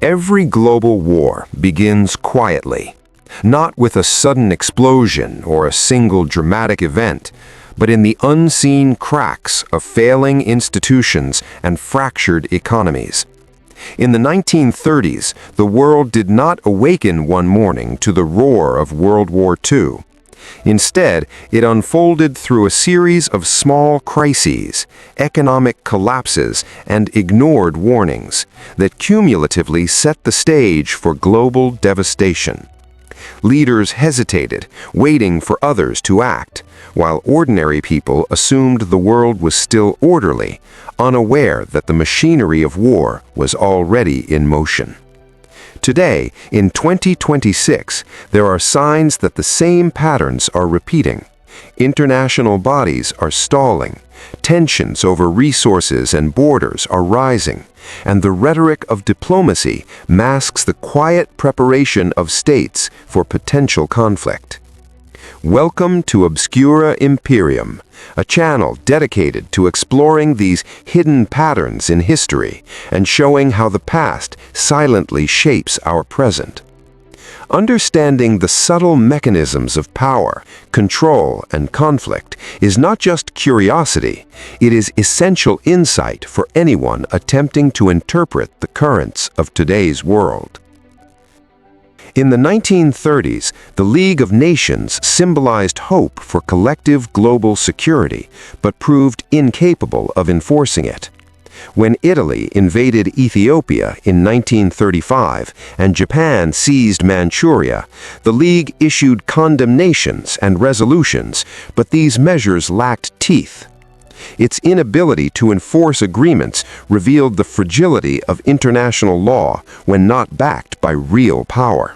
Every global war begins quietly, not with a sudden explosion or a single dramatic event, but in the unseen cracks of failing institutions and fractured economies. In the 1930s, the world did not awaken one morning to the roar of World War II. Instead, it unfolded through a series of small crises, economic collapses, and ignored warnings that cumulatively set the stage for global devastation. Leaders hesitated, waiting for others to act, while ordinary people assumed the world was still orderly, unaware that the machinery of war was already in motion. Today, in 2026, there are signs that the same patterns are repeating. International bodies are stalling, tensions over resources and borders are rising, and the rhetoric of diplomacy masks the quiet preparation of states for potential conflict. Welcome to Obscura Imperium, a channel dedicated to exploring these hidden patterns in history and showing how the past silently shapes our present. Understanding the subtle mechanisms of power, control, and conflict is not just curiosity, it is essential insight for anyone attempting to interpret the currents of today's world. In the 1930s, the League of Nations symbolized hope for collective global security, but proved incapable of enforcing it. When Italy invaded Ethiopia in 1935 and Japan seized Manchuria, the League issued condemnations and resolutions, but these measures lacked teeth. Its inability to enforce agreements revealed the fragility of international law when not backed by real power.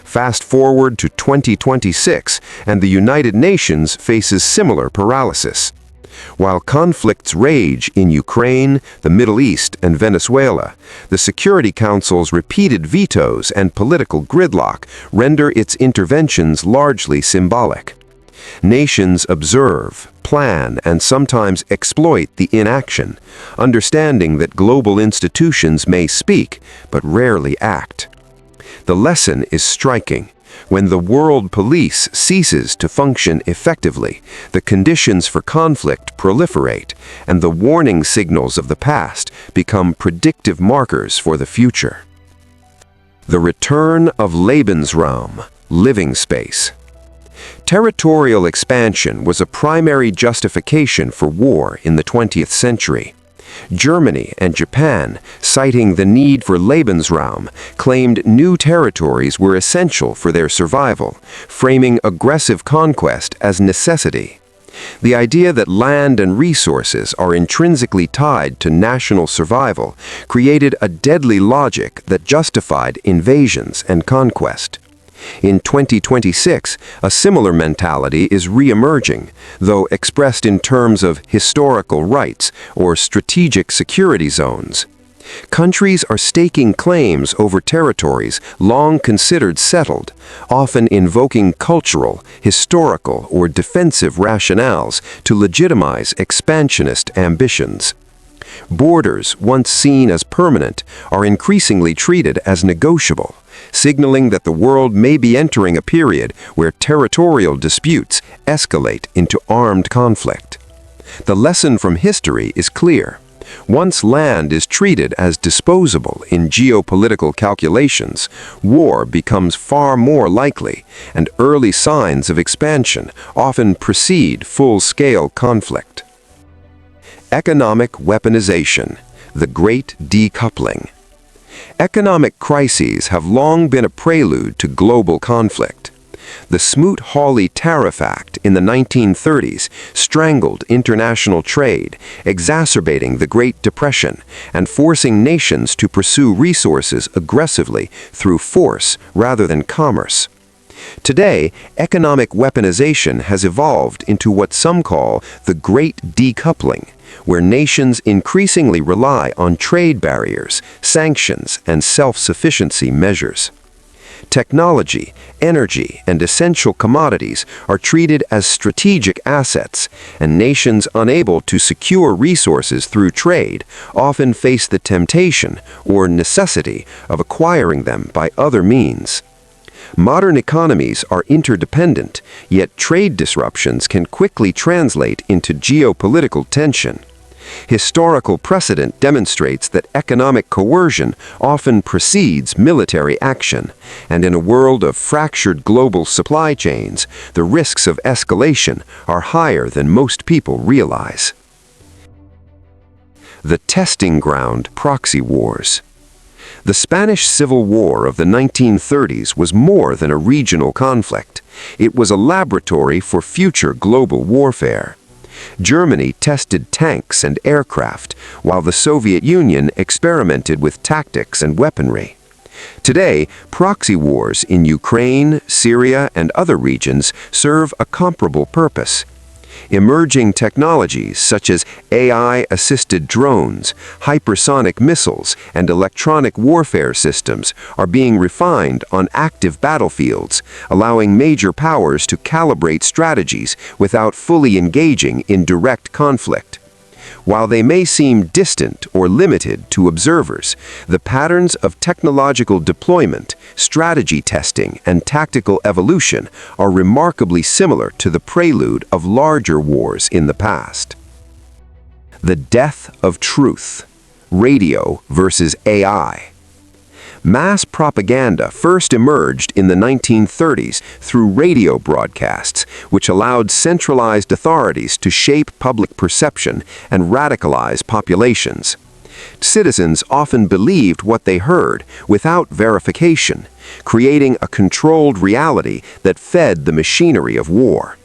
Fast forward to 2026, and the United Nations faces similar paralysis. While conflicts rage in Ukraine, the Middle East, and Venezuela, the Security Council's repeated vetoes and political gridlock render its interventions largely symbolic. Nations observe, plan, and sometimes exploit the inaction, understanding that global institutions may speak, but rarely act. The lesson is striking. When the world police ceases to function effectively, the conditions for conflict proliferate, and the warning signals of the past become predictive markers for the future. The return of Lebensraum, living space. Territorial expansion was a primary justification for war in the 20th century. Germany and Japan, citing the need for Lebensraum, claimed new territories were essential for their survival, framing aggressive conquest as necessity. The idea that land and resources are intrinsically tied to national survival created a deadly logic that justified invasions and conquest. In 2026, a similar mentality is re-emerging, though expressed in terms of historical rights or strategic security zones. Countries are staking claims over territories long considered settled, often invoking cultural, historical, or defensive rationales to legitimize expansionist ambitions. Borders, once seen as permanent, are increasingly treated as negotiable, signaling that the world may be entering a period where territorial disputes escalate into armed conflict. The lesson from history is clear. Once land is treated as disposable in geopolitical calculations, war becomes far more likely, and early signs of expansion often precede full-scale conflict. Economic weaponization, the great decoupling. Economic crises have long been a prelude to global conflict. The Smoot-Hawley Tariff Act in the 1930s strangled international trade, exacerbating the Great Depression and forcing nations to pursue resources aggressively through force rather than commerce. Today, economic weaponization has evolved into what some call the Great Decoupling, where nations increasingly rely on trade barriers, sanctions, and self-sufficiency measures. Technology, energy, and essential commodities are treated as strategic assets, and nations unable to secure resources through trade often face the temptation or necessity of acquiring them by other means. Modern economies are interdependent, yet trade disruptions can quickly translate into geopolitical tension. Historical precedent demonstrates that economic coercion often precedes military action, and in a world of fractured global supply chains, the risks of escalation are higher than most people realize. The testing ground proxy wars. The Spanish Civil War of the 1930s was more than a regional conflict. It was a laboratory for future global warfare. Germany tested tanks and aircraft, while the Soviet Union experimented with tactics and weaponry. Today, proxy wars in Ukraine, Syria, and other regions serve a comparable purpose. Emerging technologies such as AI-assisted drones, hypersonic missiles, and electronic warfare systems are being refined on active battlefields, allowing major powers to calibrate strategies without fully engaging in direct conflict. While they may seem distant or limited to observers, the patterns of technological deployment, strategy testing, and tactical evolution are remarkably similar to the prelude of larger wars in the past. The death of truth. Radio versus AI. Mass propaganda first emerged in the 1930s through radio broadcasts, which allowed centralized authorities to shape public perception and radicalize populations. Citizens often believed what they heard without verification, creating a controlled reality that fed the machinery of war.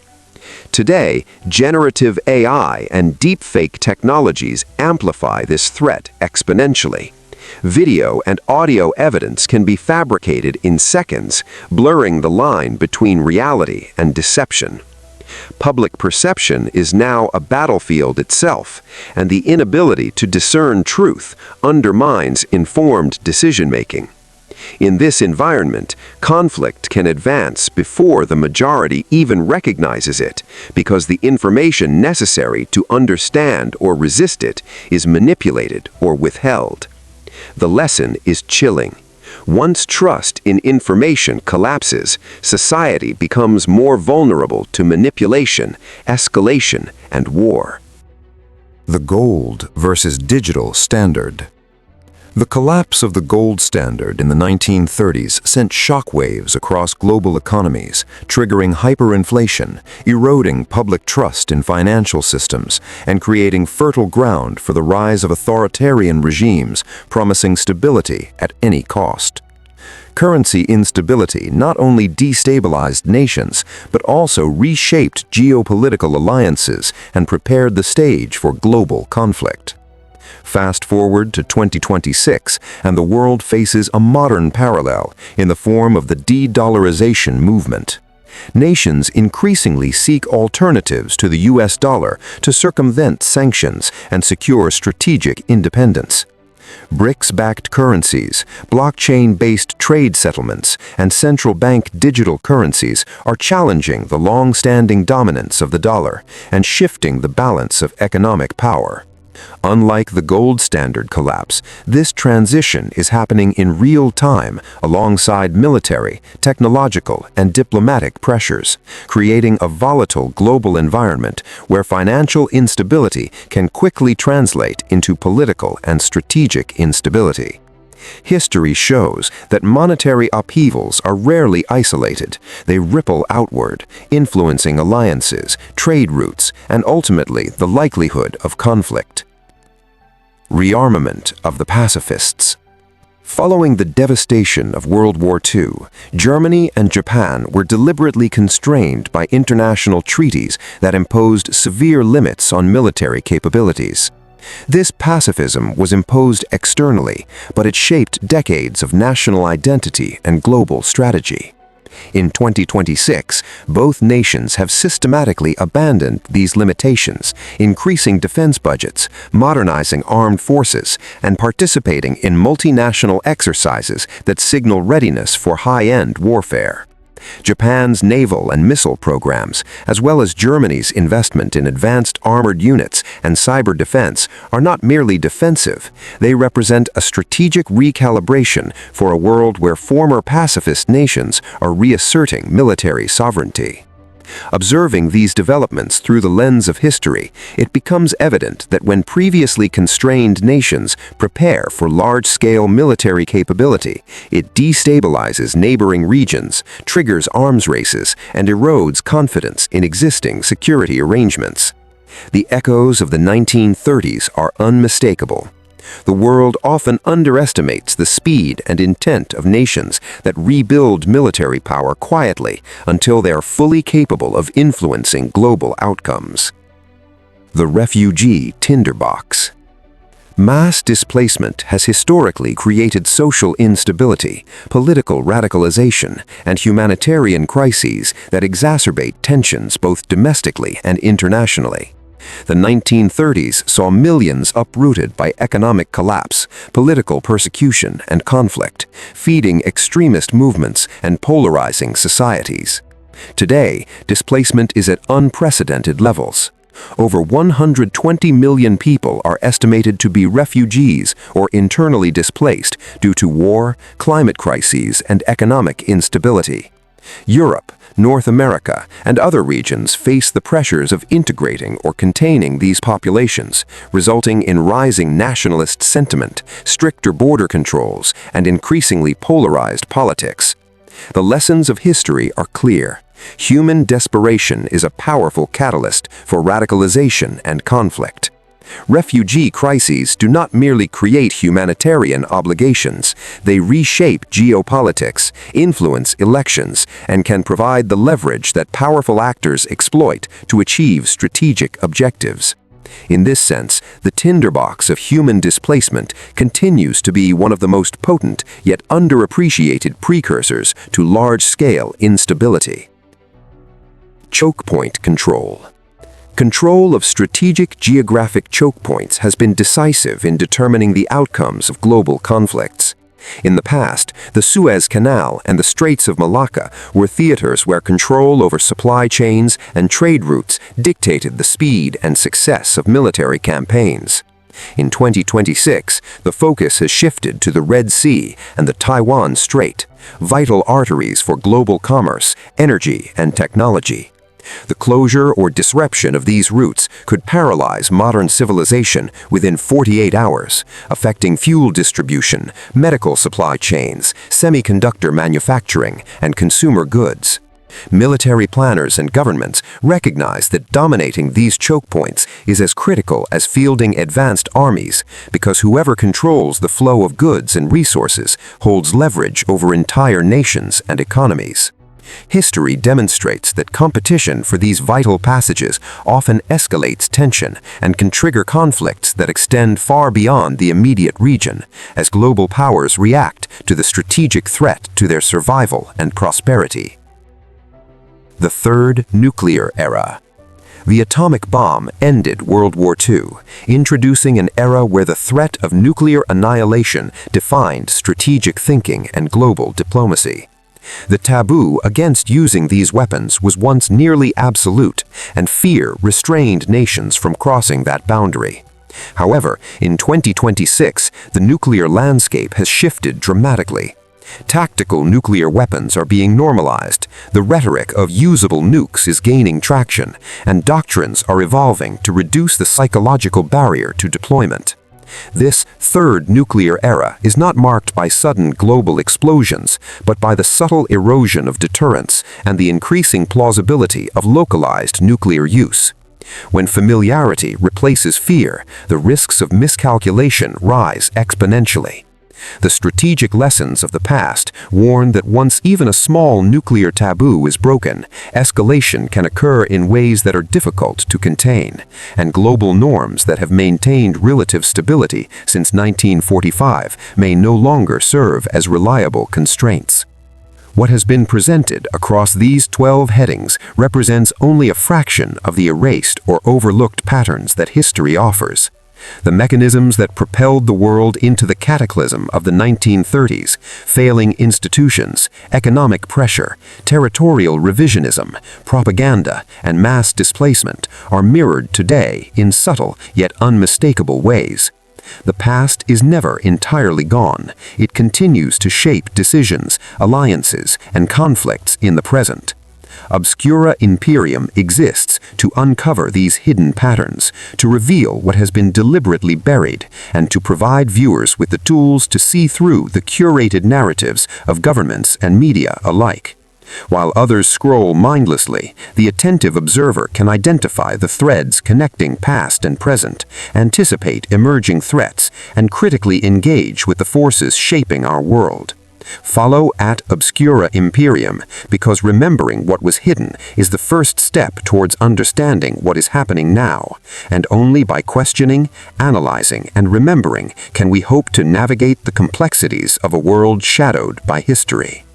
Today, generative AI and deepfake technologies amplify this threat exponentially. Video and audio evidence can be fabricated in seconds, blurring the line between reality and deception. Public perception is now a battlefield itself, and the inability to discern truth undermines informed decision-making. In this environment, conflict can advance before the majority even recognizes it, because the information necessary to understand or resist it is manipulated or withheld. The lesson is chilling. Once trust in information collapses, society becomes more vulnerable to manipulation, escalation, and war. The gold versus digital standard. The collapse of the gold standard in the 1930s sent shockwaves across global economies, triggering hyperinflation, eroding public trust in financial systems, and creating fertile ground for the rise of authoritarian regimes promising stability at any cost. Currency instability not only destabilized nations, but also reshaped geopolitical alliances and prepared the stage for global conflict. Fast forward to 2026, and the world faces a modern parallel in the form of the de-dollarization movement. Nations increasingly seek alternatives to the US dollar to circumvent sanctions and secure strategic independence. BRICS-backed currencies, blockchain-based trade settlements, and central bank digital currencies are challenging the long-standing dominance of the dollar and shifting the balance of economic power. Unlike the gold standard collapse, this transition is happening in real time alongside military, technological, and diplomatic pressures, creating a volatile global environment where financial instability can quickly translate into political and strategic instability. History shows that monetary upheavals are rarely isolated. They ripple outward, influencing alliances, trade routes, and ultimately the likelihood of conflict. Rearmament of the pacifists. Following the devastation of World War II, Germany and Japan were deliberately constrained by international treaties that imposed severe limits on military capabilities. This pacifism was imposed externally, but it shaped decades of national identity and global strategy. In 2026, both nations have systematically abandoned these limitations, increasing defense budgets, modernizing armed forces, and participating in multinational exercises that signal readiness for high-end warfare. Japan's naval and missile programs, as well as Germany's investment in advanced armored units and cyber defense, are not merely defensive. They represent a strategic recalibration for a world where former pacifist nations are reasserting military sovereignty. Observing these developments through the lens of history, it becomes evident that when previously constrained nations prepare for large-scale military capability, it destabilizes neighboring regions, triggers arms races, and erodes confidence in existing security arrangements. The echoes of the 1930s are unmistakable. The world often underestimates the speed and intent of nations that rebuild military power quietly until they are fully capable of influencing global outcomes. The refugee tinderbox. Mass displacement has historically created social instability, political radicalization, and humanitarian crises that exacerbate tensions both domestically and internationally. The 1930s saw millions uprooted by economic collapse, political persecution, and conflict, feeding extremist movements and polarizing societies. Today, displacement is at unprecedented levels. Over 120 million people are estimated to be refugees or internally displaced due to war, climate crises, and economic instability. Europe, North America, and other regions face the pressures of integrating or containing these populations, resulting in rising nationalist sentiment, stricter border controls, and increasingly polarized politics. The lessons of history are clear. Human desperation is a powerful catalyst for radicalization and conflict. Refugee crises do not merely create humanitarian obligations, they reshape geopolitics, influence elections, and can provide the leverage that powerful actors exploit to achieve strategic objectives. In this sense, the tinderbox of human displacement continues to be one of the most potent yet underappreciated precursors to large-scale instability. Choke point control. Control of strategic geographic choke points has been decisive in determining the outcomes of global conflicts. In the past, the Suez Canal and the Straits of Malacca were theaters where control over supply chains and trade routes dictated the speed and success of military campaigns. In 2026, the focus has shifted to the Red Sea and the Taiwan Strait, vital arteries for global commerce, energy, and technology. The closure or disruption of these routes could paralyze modern civilization within 48 hours, affecting fuel distribution, medical supply chains, semiconductor manufacturing, and consumer goods. Military planners and governments recognize that dominating these choke points is as critical as fielding advanced armies, because whoever controls the flow of goods and resources holds leverage over entire nations and economies. History demonstrates that competition for these vital passages often escalates tension and can trigger conflicts that extend far beyond the immediate region, as global powers react to the strategic threat to their survival and prosperity. The Third Nuclear Era. The atomic bomb ended World War II, introducing an era where the threat of nuclear annihilation defined strategic thinking and global diplomacy. The taboo against using these weapons was once nearly absolute, and fear restrained nations from crossing that boundary. However, in 2026, the nuclear landscape has shifted dramatically. Tactical nuclear weapons are being normalized, the rhetoric of usable nukes is gaining traction, and doctrines are evolving to reduce the psychological barrier to deployment. This third nuclear era is not marked by sudden global explosions, but by the subtle erosion of deterrence and the increasing plausibility of localized nuclear use. When familiarity replaces fear, the risks of miscalculation rise exponentially. The strategic lessons of the past warn that once even a small nuclear taboo is broken, escalation can occur in ways that are difficult to contain, and global norms that have maintained relative stability since 1945 may no longer serve as reliable constraints. What has been presented across these 12 headings represents only a fraction of the erased or overlooked patterns that history offers. The mechanisms that propelled the world into the cataclysm of the 1930s, failing institutions, economic pressure, territorial revisionism, propaganda, and mass displacement, are mirrored today in subtle yet unmistakable ways. The past is never entirely gone. It continues to shape decisions, alliances, and conflicts in the present. Obscura Imperium exists to uncover these hidden patterns, to reveal what has been deliberately buried, and to provide viewers with the tools to see through the curated narratives of governments and media alike. While others scroll mindlessly, the attentive observer can identify the threads connecting past and present, anticipate emerging threats, and critically engage with the forces shaping our world. Follow @Obscura Imperium, because remembering what was hidden is the first step towards understanding what is happening now, and only by questioning, analyzing, and remembering can we hope to navigate the complexities of a world shadowed by history.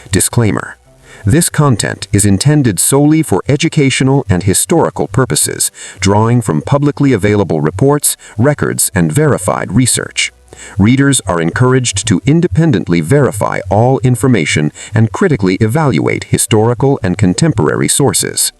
Disclaimer: this content is intended solely for educational and historical purposes, drawing from publicly available reports, records, and verified research. Readers are encouraged to independently verify all information and critically evaluate historical and contemporary sources.